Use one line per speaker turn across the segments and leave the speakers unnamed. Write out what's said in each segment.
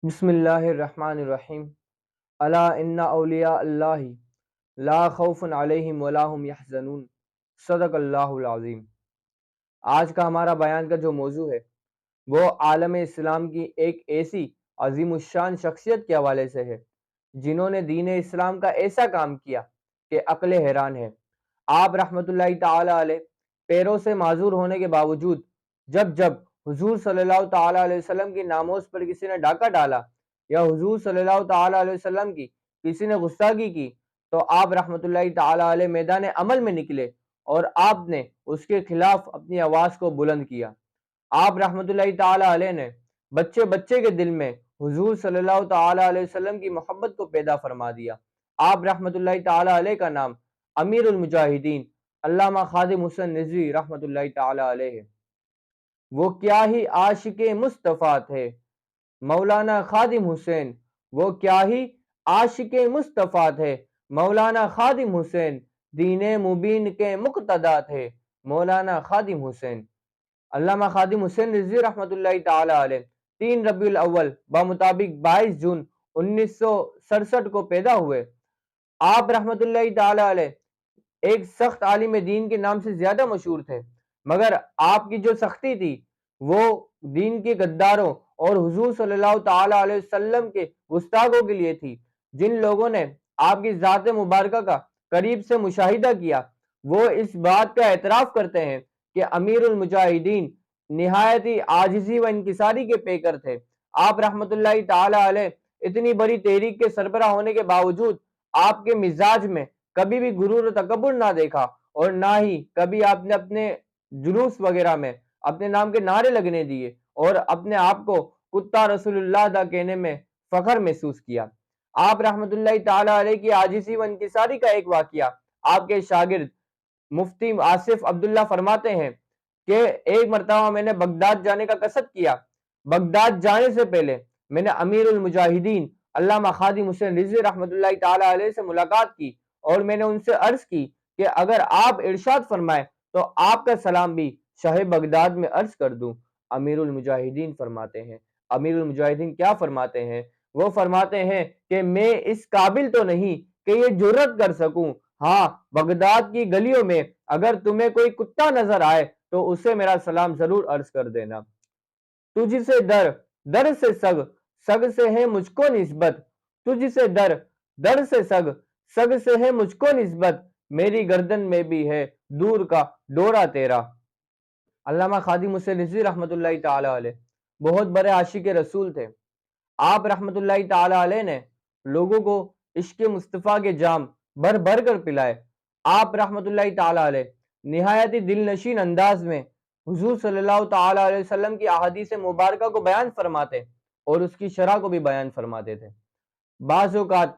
بسم اللہ الرحمن الرحیم الا ان اولیاء اللہ لا خوف علیہم ولا هم یحزنون صدق اللہ العظیم۔ آج کا ہمارا بیان کا جو موضوع ہے وہ عالم اسلام کی ایک ایسی عظیم الشان شخصیت کے حوالے سے ہے جنہوں نے دین اسلام کا ایسا کام کیا کہ عقل حیران ہے۔ آپ رحمت اللہ تعالی علیہ پیروں سے معذور ہونے کے باوجود جب جب حضور صلی اللہ تعالی علیہ وسلم کی ناموس پر کسی نے ڈاکہ ڈالا یا حضور صلی اللہ تعالی علیہ وسلم کی کسی نے گستاخی کی تو آپ رحمت اللہ تعالی علیہ میدان عمل میں نکلے اور آپ نے اس کے خلاف اپنی آواز کو بلند کیا۔ آپ رحمت اللہ تعالی علیہ نے بچے بچے کے دل میں حضور صلی اللہ تعالی علیہ وسلم کی محبت کو پیدا فرما دیا۔ آپ رحمت اللہ تعالی علیہ کا نام امیر المجاہدین علامہ خادم حسین رضوی رحمت اللہ تعالی علیہ ہے۔ وہ کیا ہی عاشق مصطفیٰ تھے مولانا خادم حسین، وہ کیا ہی عاشق مصطفیٰ تھے مولانا خادم حسین، دین مبین کے مقتدا تھے مولانا خادم حسین۔ علامہ خادم حسین رضوی رحمت اللہ تعالی علیہ 3 ربیع الاول بمطابق 22 جون 1967 کو پیدا ہوئے۔ آپ رحمت اللہ تعالی علیہ ایک سخت عالم دین کے نام سے زیادہ مشہور تھے، مگر آپ کی جو سختی تھی وہ دین کے غداروں اور حضور صلی اللہ تعالی علیہ وسلم کے گستاخوں کے لیے تھی۔ جن لوگوں نے آپ کی ذات مبارکہ کا قریب سے مشاہدہ کیا وہ اس بات کا اعتراف کرتے ہیں کہ امیر المجاہدین نہایت ہی عاجزی و انکساری کے پیکر تھے۔ آپ رحمت اللہ تعالی علیہ اتنی بڑی تحریک کے سربراہ ہونے کے باوجود آپ کے مزاج میں کبھی بھی غرور و تکبر نہ دیکھا، اور نہ ہی کبھی آپ نے اپنے جلوس وغیرہ میں اپنے نام کے نعرے لگنے دیے اور اپنے آپ کو کتا رسول اللہ دا کہنے میں فخر محسوس کیا۔ آپ رحمت اللہ تعالی علیہ کی عاجزی و انکساری کا ایک واقعہ آپ کے شاگرد مفتی آصف عبداللہ فرماتے ہیں کہ ایک مرتبہ میں نے بغداد جانے کا قصد کیا۔ بغداد جانے سے پہلے میں نے امیر المجاہدین علامہ خادم حسین رضوی رحمت اللہ تعالی علیہ سے ملاقات کی اور میں نے ان سے عرض کی کہ اگر آپ ارشاد فرمائیں تو آپ کا سلام بھی شاہ بغداد میں عرض کر دوں۔ امیر المجاہدین فرماتے ہیں، امیر المجاہدین کیا فرماتے ہیں؟ وہ فرماتے ہیں کہ میں اس قابل تو نہیں کہ یہ جرت کر سکوں، ہاں بغداد کی گلیوں میں اگر تمہیں کوئی کتا نظر آئے تو اسے میرا سلام ضرور عرض کر دینا۔ تجھ سے در، در سے سگ، سگ سے ہے مجھ کو نسبت، تجھ سے در، در سے سگ، سگ سے ہے مجھ کو نسبت، میری گردن میں بھی ہے دور کا ڈورا تیرا۔ علامہ خادم حسین رضوی رحمت اللہ تعالی علیہ بہت بڑے عاشق رسول تھے۔ آپ رحمت اللہ تعالی علیہ نے لوگوں کو عشق مصطفیٰ کے جام بھر بھر کر پلائے۔ آپ رحمت اللہ تعالی علیہ نہایت ہی دل نشین انداز میں حضور صلی اللہ تعالی علیہ وسلم کی احادیث مبارکہ کو بیان فرماتے اور اس کی شرح کو بھی بیان فرماتے تھے۔ بعض اوقات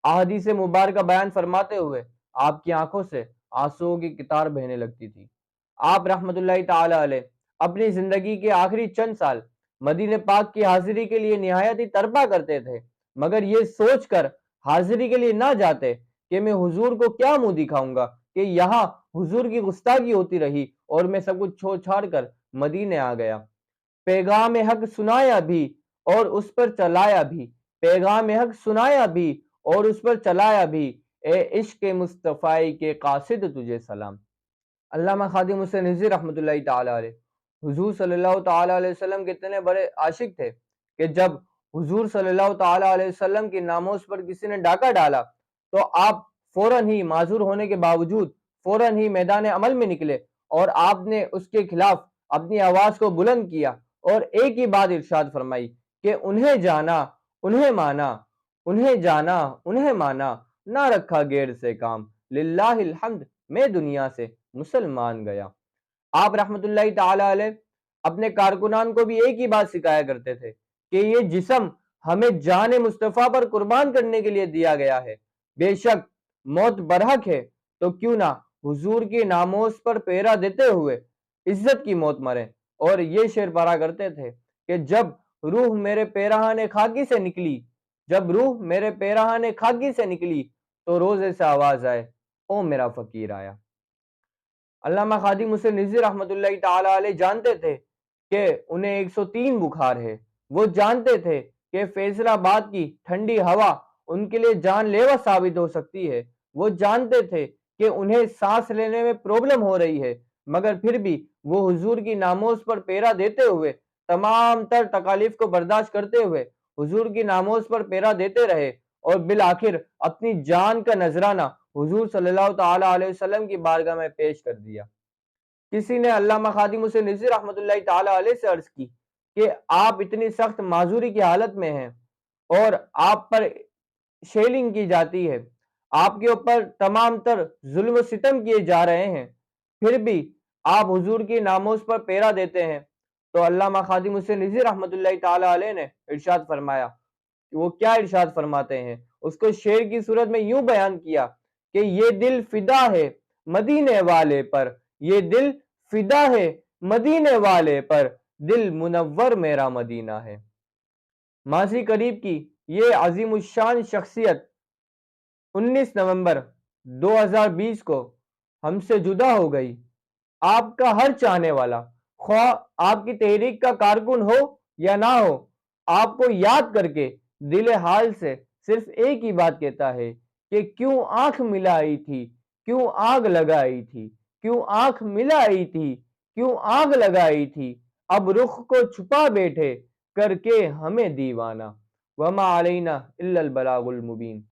احادیث مبارکہ بیان فرماتے ہوئے آپ کی آنکھوں سے آنسوؤں کی قطار بہنے لگتی تھی۔ آپ رحمت اللہ تعالی علیہ اپنی زندگی کے آخری چند سال مدینہ پاک کی حاضری کے لیے نہایت ہی تڑپا کرتے تھے، مگر یہ سوچ کر حاضری کے لیے نہ جاتے کہ میں حضور کو کیا منہ دکھاؤں گا کہ یہاں حضور کی گستاخی ہوتی رہی اور میں سب کچھ چھوڑ چھاڑ کر مدینے آ گیا۔ پیغام حق سنایا بھی اور اس پر چلایا بھی، پیغام حق سنایا بھی اور اس پر چلایا بھی، اے عشق مصطفی کے قاصد تجھے سلام۔ علامہ خادم حسین رضوی رحمت اللہ تعالی علیہ حضور صلی اللہ تعالی علیہ وسلم کے اتنے بڑے عاشق تھے کہ جب حضور صلی اللہ تعالی علیہ وسلم کی ناموس پر کسی نے ڈاکہ ڈالا تو آپ فوراً ہی معذور ہونے کے باوجود فوراً ہی میدان عمل میں نکلے اور آپ نے اس کے خلاف اپنی آواز کو بلند کیا اور ایک ہی بات ارشاد فرمائی کہ انہیں جانا انہیں مانا، انہیں جانا انہیں مانا، نہ رکھا غیر سے کام، للہ الحمد میں دنیا سے مسلمان گیا۔ آپ رحمت اللہ تعالی علیہ اپنے کارکنان کو بھی ایک ہی بات سکھایا کرتے تھے کہ یہ جسم ہمیں جان مصطفیٰ پر قربان کرنے کے لیے دیا گیا ہے، بے شک موت برحق ہے تو کیوں نہ حضور کی ناموس پر پیرا دیتے ہوئے عزت کی موت مریں۔ اور یہ شعر پڑھا کرتے تھے کہ جب روح میرے پیراہن خاکی سے نکلی، جب روح میرے پیراہن خاکی سے نکلی تو روزے سے آواز آئے او میرا فقیر آیا۔ علامہ خادم حسین رضوی رحمت اللہ تعالی علیہ جانتے تھے کہ انہیں 103 بخار ہے، وہ جانتے تھے کہ فیصل آباد کی ٹھنڈی ہوا ان کے لیے جان لیوا ثابت ہو سکتی ہے۔ وہ جانتے تھے کہ انہیں سانس لینے میں پرابلم ہو رہی ہے، مگر پھر بھی وہ حضور کی ناموز پر پیرا دیتے ہوئے، تمام تر تکالیف کو برداشت کرتے ہوئے حضور کی ناموز پر پیرا دیتے رہے، اور بالآخر اپنی جان کا نذرانہ حضور صلی اللہ تعالی علیہ وسلم کی بارگاہ میں پیش کر دیا۔ کسی نے علامہ خادم حسین رضوی رحمۃ اللہ تعالی علیہ سے عرض کی کہ آپ اتنی سخت معذوری کی حالت میں ہیں اور آپ پر شیلنگ کی جاتی ہے، آپ کے اوپر تمام تر ظلم و ستم کیے جا رہے ہیں، پھر بھی آپ حضور کی ناموز پر پیرا دیتے ہیں۔ تو علامہ خادم حسین رضوی رحمۃ اللہ تعالی علیہ نے ارشاد فرمایا، وہ کیا ارشاد فرماتے ہیں، اس کو شعر کی صورت میں یوں بیان کیا کہ یہ دل فدا ہے مدینے والے پر، یہ دل فدا ہے مدینے والے پر، دل منور میرا مدینہ ہے۔ ماضی قریب کی یہ عظیم الشان شخصیت 19 نومبر 2020 کو ہم سے جدا ہو گئی۔ آپ کا ہر چاہنے والا، خواہ آپ کی تحریک کا کارکن ہو یا نہ ہو، آپ کو یاد کر کے دل حال سے صرف ایک ہی بات کہتا ہے کہ کیوں آنکھ ملائی تھی، کیوں آگ لگائی تھی، کیوں آنکھ ملائی تھی، کیوں آگ لگائی تھی، اب رخ کو چھپا بیٹھے کر کے ہمیں دیوانہ، وما علینا الا البلاغ المبین۔